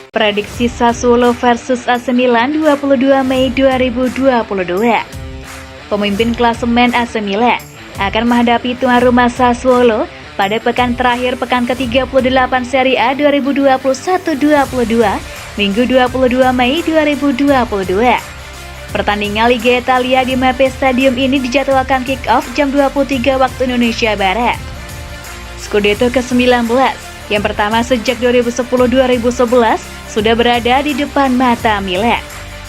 Prediksi Sassuolo versus AC Milan 22 Mei 2022. Pemimpin klasemen AC Milan akan menghadapi tuan rumah Sassuolo pada pekan terakhir pekan ke-38 Serie A 2021-22, Minggu 22 Mei 2022. Pertandingan Liga Italia di Mapei Stadium ini dijadwalkan kick-off jam 23 waktu Indonesia Barat. Scudetto ke-19, yang pertama sejak 2010-2011, sudah berada di depan mata Milan.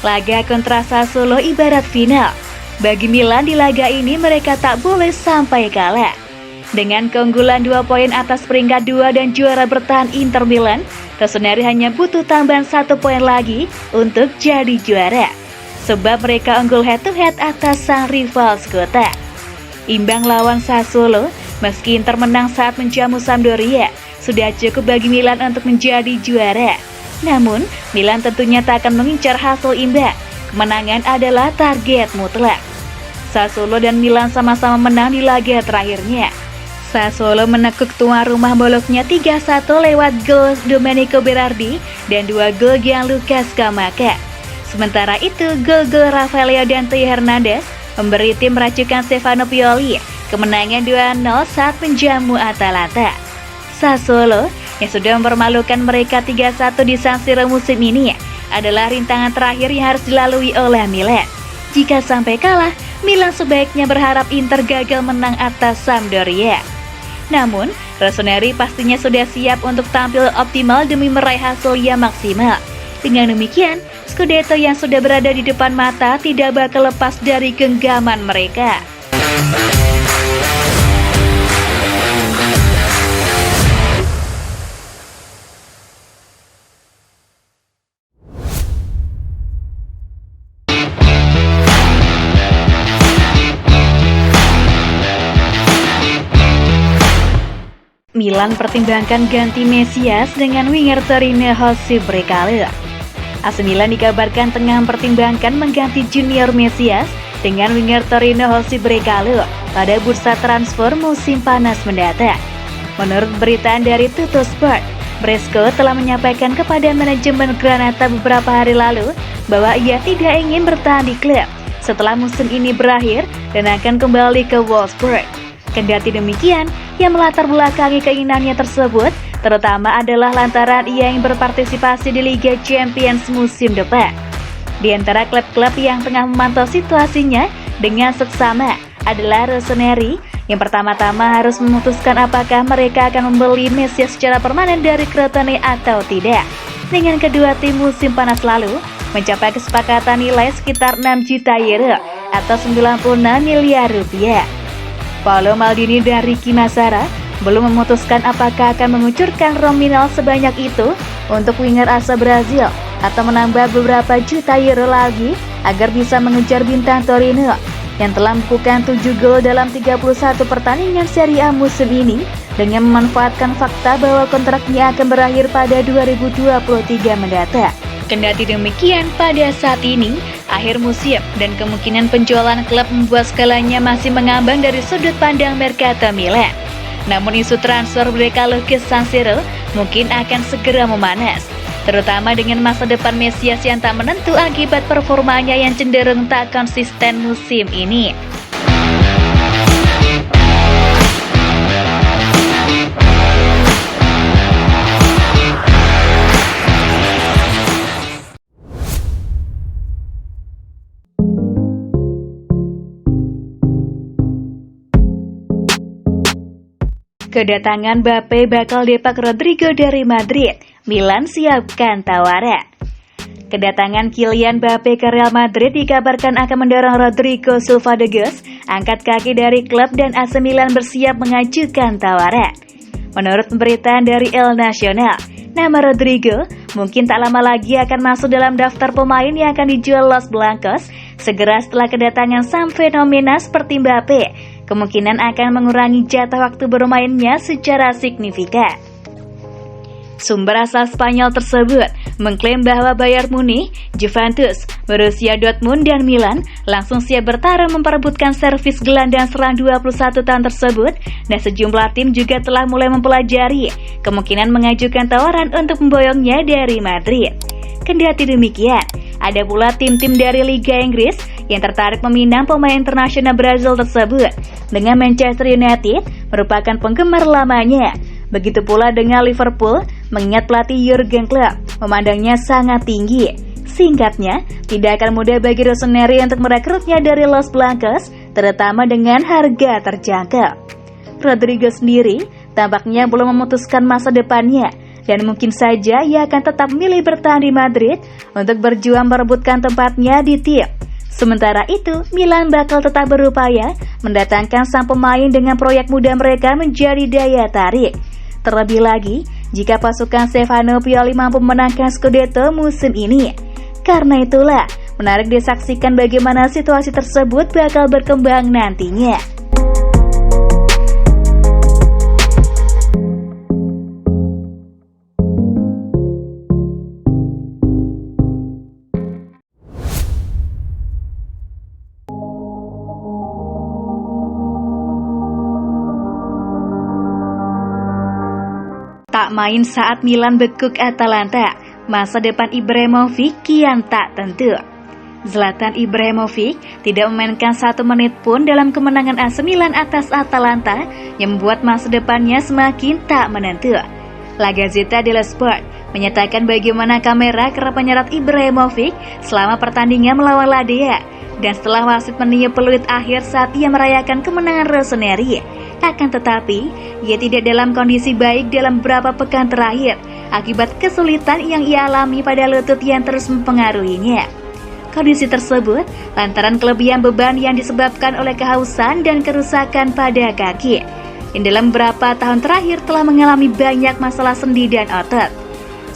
Laga kontra Sassuolo ibarat final. Bagi Milan di laga ini mereka tak boleh sampai kalah. Dengan keunggulan 2 poin atas peringkat 2 dan juara bertahan Inter Milan, Rossoneri hanya butuh tambahan 1 poin lagi untuk jadi juara. Sebab mereka unggul head-to-head atas sang rival sekota. Imbang lawan Sassuolo, meski Inter menang saat menjamu Sampdoria, sudah cukup bagi Milan untuk menjadi juara. Namun, Milan tentunya tak akan mengincar hasil imbang. Kemenangan adalah target mutlak. Sassuolo dan Milan sama-sama menang di laga terakhirnya. Sassuolo menekuk tuan rumah boloknya 3-1 lewat gol Domenico Berardi dan 2 gol Gianluca Scamacca. Sementara itu, gol-gol Rafael dan Theo Hernandez memberi tim racikan Stefano Pioli kemenangan 2-0 saat menjamu Atalanta. Sassuolo yang sudah mempermalukan mereka 3-1 di San Siro musim ini adalah rintangan terakhir yang harus dilalui oleh Milan. Jika sampai kalah, Milan sebaiknya berharap Inter gagal menang atas Sampdoria. Namun, Rossoneri pastinya sudah siap untuk tampil optimal demi meraih hasil yang maksimal. Dengan demikian, Scudetto yang sudah berada di depan mata tidak bakal lepas dari genggaman mereka. Milan pertimbangkan ganti Mesias dengan winger Torino Josip Brekalo. AC Milan dikabarkan tengah mempertimbangkan mengganti Junior Mesias dengan winger Torino Josip Brekalo pada bursa transfer musim panas mendatang. Menurut beritaan dari Tuttosport, Bresco telah menyampaikan kepada manajemen Granata beberapa hari lalu bahwa ia tidak ingin bertahan di klub setelah musim ini berakhir dan akan kembali ke Wolfsburg. Kendati demikian, yang melatar belakangi keinginannya tersebut terutama adalah lantaran ia ingin berpartisipasi di Liga Champions musim depan. Di antara klub-klub yang tengah memantau situasinya dengan seksama adalah Rossoneri, yang pertama-tama harus memutuskan apakah mereka akan membeli Mesias secara permanen dari Crotone atau tidak. Dengan kedua tim musim panas lalu mencapai kesepakatan nilai sekitar 6 juta euro atau 96 miliar rupiah. Paolo Maldini dan Ricky Massara belum memutuskan apakah akan mengucurkan nominal sebanyak itu untuk winger asal Brazil atau menambah beberapa juta euro lagi agar bisa mengejar bintang Torino yang telah membukukan 7 gol dalam 31 pertandingan Serie A musim ini dengan memanfaatkan fakta bahwa kontraknya akan berakhir pada 2023 mendatang. Kendati demikian, pada saat ini, akhir musim dan kemungkinan penjualan klub membuat skalanya masih mengambang dari sudut pandang Mercato Milan. Namun isu transfer Brekalo ke San Siro mungkin akan segera memanas, terutama dengan masa depan Mesias yang tak menentu akibat performanya yang cenderung tak konsisten musim ini. Kedatangan Mbappe bakal depak Rodrigo dari Madrid. Milan siapkan tawaran. Kedatangan Kylian Mbappe ke Real Madrid dikabarkan akan mendorong Rodrigo Silva de Gus angkat kaki dari klub dan AC Milan bersiap mengajukan tawaran. Menurut pemberitaan dari El Nacional, nama Rodrigo mungkin tak lama lagi akan masuk dalam daftar pemain yang akan dijual Los Blancos segera setelah kedatangan sang fenomena seperti Mbappe kemungkinan akan mengurangi jatah waktu bermainnya secara signifikan. Sumber asal Spanyol tersebut mengklaim bahwa Bayern Munich, Juventus, Borussia Dortmund, dan Milan langsung siap bertarung memperebutkan servis gelandang serang 21 tahun tersebut, dan sejumlah tim juga telah mulai mempelajari kemungkinan mengajukan tawaran untuk memboyongnya dari Madrid. Kendati demikian, ada pula tim-tim dari Liga Inggris yang tertarik meminang pemain internasional Brazil tersebut, dengan Manchester United merupakan penggemar lamanya. Begitu pula dengan Liverpool, mengingat pelatih Jurgen Klopp memandangnya sangat tinggi. Singkatnya, tidak akan mudah bagi Rossoneri untuk merekrutnya dari Los Blancos, terutama dengan harga terjangkau. Rodrigo sendiri tampaknya belum memutuskan masa depannya, dan mungkin saja ia akan tetap memilih bertahan di Madrid untuk berjuang merebutkan tempatnya di tim. Sementara itu, Milan bakal tetap berupaya mendatangkan sang pemain dengan proyek muda mereka menjadi daya tarik. Terlebih lagi, jika pasukan Stefano Pioli mampu memenangkan Scudetto musim ini. Karena itulah, menarik disaksikan bagaimana situasi tersebut bakal berkembang nantinya. Tak main saat Milan bekuk Atalanta, masa depan Ibrahimovic kian tak tentu. Zlatan Ibrahimovic tidak memainkan 1 menit pun dalam kemenangan AC Milan atas Atalanta yang membuat masa depannya semakin tak menentu. La Gazzetta dello Sport menyatakan bagaimana kamera kerap menyerat Ibrahimovic selama pertandingan melawan Lazio, dan setelah wasit meniup peluit akhir saat ia merayakan kemenangan Rossoneri. Akan tetapi, ia tidak dalam kondisi baik dalam beberapa pekan terakhir akibat kesulitan yang ia alami pada lutut yang terus mempengaruhinya. Kondisi tersebut lantaran kelebihan beban yang disebabkan oleh kehausan dan kerusakan pada kaki, yang dalam beberapa tahun terakhir telah mengalami banyak masalah sendi dan otot.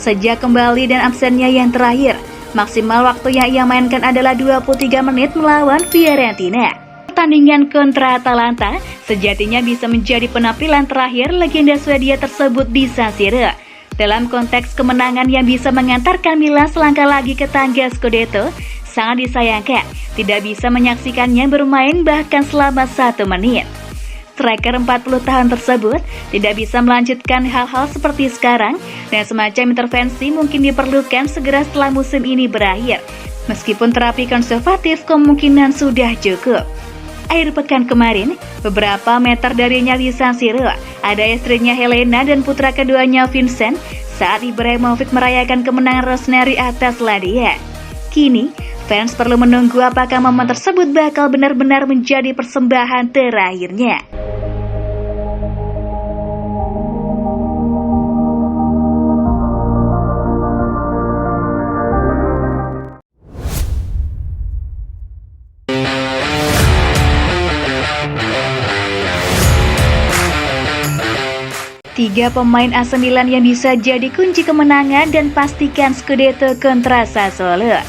Sejak kembali dan absennya yang terakhir, maksimal waktu yang ia mainkan adalah 23 menit melawan Fiorentina. Pertandingan kontra Atalanta sejatinya bisa menjadi penampilan terakhir legenda Swedia tersebut di San Siro. Dalam konteks kemenangan yang bisa mengantarkan Milan selangkah lagi ke tangga Scudetto, sangat disayangkan tidak bisa menyaksikannya bermain bahkan selama 1 menit. Striker 40 tahun tersebut tidak bisa melanjutkan hal-hal seperti sekarang, dan semacam intervensi mungkin diperlukan segera setelah musim ini berakhir. Meskipun terapi konservatif kemungkinan sudah cukup. Akhir pekan kemarin, beberapa meter darinya di San Siro, ada istrinya Helena dan putra keduanya Vincent saat Ibrahimovic merayakan kemenangan Rossoneri atas Lazio. Kini, fans perlu menunggu apakah momen tersebut bakal benar-benar menjadi persembahan terakhirnya. Tiga pemain AC Milan yang bisa jadi kunci kemenangan dan pastikan Scudetto kontra Sassuolo.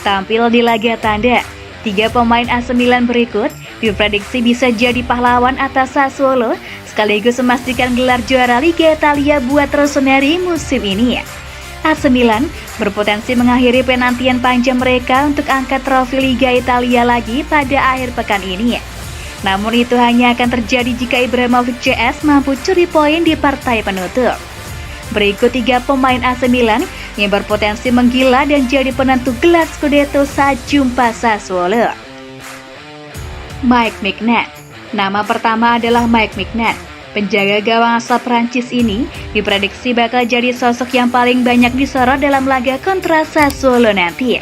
Tampil di laga tanda, 3 pemain AC Milan berikut diprediksi bisa jadi pahlawan atas Sassuolo sekaligus memastikan gelar juara Liga Italia buat Rossoneri musim ini. AC Milan berpotensi mengakhiri penantian panjang mereka untuk angkat trofi Liga Italia lagi pada akhir pekan ini. Namun itu hanya akan terjadi jika Ibrahimovic CS mampu curi poin di partai penutup. Berikut 3 pemain AC Milan yang berpotensi menggila dan jadi penentu gelar Scudetto saat jumpa Sassuolo. Mike Maignan. Nama pertama adalah Mike Maignan. Penjaga gawang asal Prancis ini diprediksi bakal jadi sosok yang paling banyak disorot dalam laga kontra Sassuolo nanti.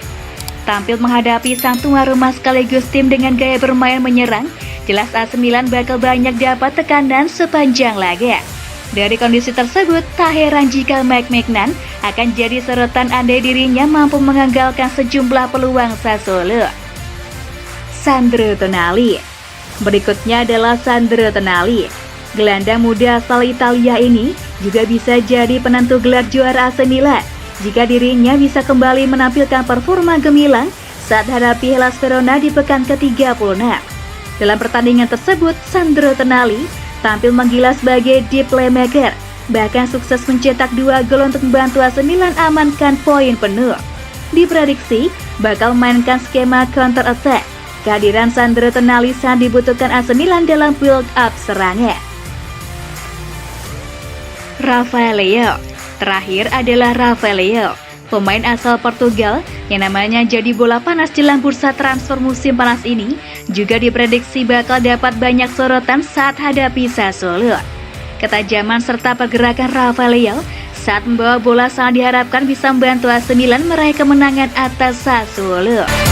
Tampil menghadapi sang tuan rumah sekaligus tim dengan gaya bermain menyerang, jelas AC Milan bakal banyak dapat tekanan sepanjang laga. Dari kondisi tersebut, tak heran jika Mike Maignan akan jadi sorotan andai dirinya mampu menganggalkan sejumlah peluang Sassuolo. Sandro Tonali. Berikutnya adalah Sandro Tonali. Gelandang muda asal Italia ini juga bisa jadi penentu gelar juara AC Milan jika dirinya bisa kembali menampilkan performa gemilang saat hadapi Hellas Verona di pekan ke-36. Dalam pertandingan tersebut, Sandro Tonali tampil menggila sebagai deep playmaker bahkan sukses mencetak 2 gol untuk membantu AC Milan amankan poin penuh. Diprediksi bakal memainkan skema counter attack. Kehadiran Sandro Tonali sangat dibutuhkan AC Milan dalam build up serangan. Rafael Leão. Terakhir adalah Rafael Leão, pemain asal Portugal yang namanya jadi bola panas jelang bursa transfer musim panas ini, juga diprediksi bakal dapat banyak sorotan saat hadapi Sassuolo. Ketajaman serta pergerakan Rafael Leão saat membawa bola sangat diharapkan bisa membantu AC Milan meraih kemenangan atas Sassuolo.